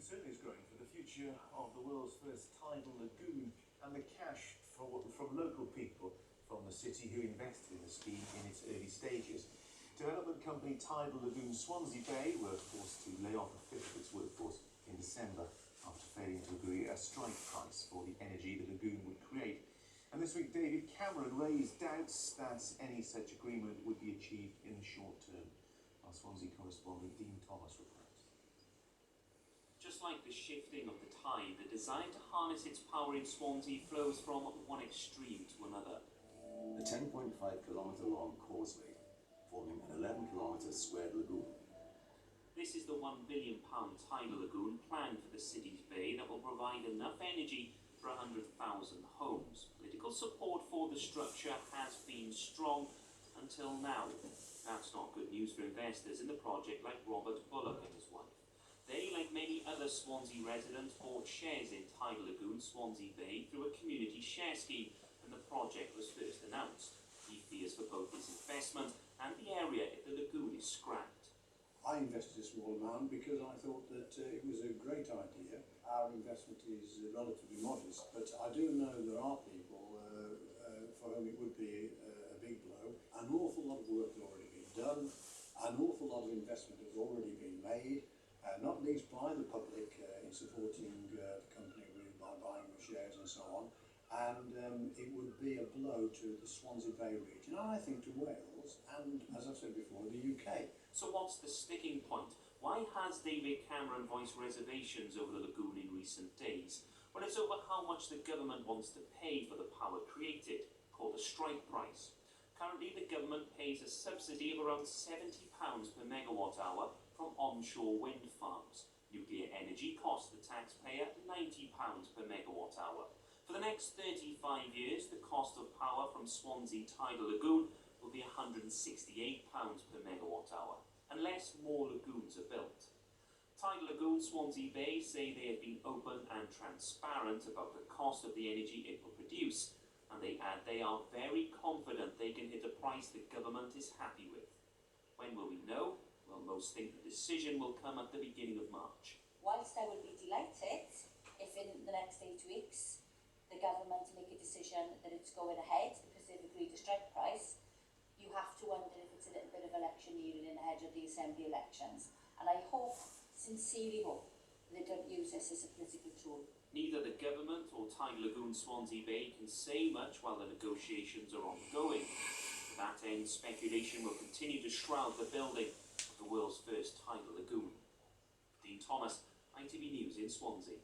concern is growing for the future of the world's first tidal lagoon and the cash from local people from the city who invested in the scheme in its early stages. Development company Tidal Lagoon Swansea Bay were forced to lay off a fifth of its workforce in December after failing to agree a strike price for the energy the lagoon would create. And this week David Cameron raised doubts that any such agreement would be achieved in the short term. Our Swansea correspondent Dean Thomas reports. Just like the shifting of the tide, the desire to harness its power in Swansea flows from one extreme to another. The 10.5-kilometre long causeway, forming an 11-kilometre squared lagoon. This is the £1 billion tidal lagoon planned for the city's bay that will provide enough energy for 100,000 homes. Political support for the structure has been strong until now. That's not good news for investors in the project like Robert Bullock and his wife. They, like many other Swansea residents, bought shares in Tidal Lagoon Swansea Bay through a community share scheme when the project was first announced. He fears for both his investment and the area if the lagoon is scrapped. I invested a small amount because I thought that it was a great idea. Our investment is relatively modest, but I do know there are people for whom it would be a big blow. An awful lot of work has already been done, an awful lot of investment has already been made, not least by the public in supporting the company by buying the shares and so on. And it would be a blow to the Swansea Bay region, and I think to Wales, and as I've said before, the UK. So what's the sticking point? Why has David Cameron voiced reservations over the lagoon in recent days? Well, it's over how much the government wants to pay for the power created, called a strike price. Currently, the government pays a subsidy of around £70 per megawatt hour from onshore wind farms. Nuclear energy costs the taxpayer £90 per megawatt hour. For the next 35 years, the cost of power from Swansea Tidal Lagoon will be £168 per megawatt hour, unless more lagoons are built. Tidal Lagoon Swansea Bay say they have been open and transparent about the cost of the energy it will produce, and they add they are very confident they can hit a price the government is happy with. When will we know? Well, most think the decision will come at the beginning of March. Whilst I will be delighted if in the next 8 weeks the government make a decision that it's going ahead because they've agreed to strike price, you have to wonder if it's a little bit of electioneering ahead of the Assembly elections. And I hope, sincerely hope, they don't use this as a political tool. Neither the government or Tidal Lagoon Swansea Bay can say much while the negotiations are ongoing. To that end, speculation will continue to shroud the building of the world's first tidal lagoon. Dean Thomas, ITV News in Swansea.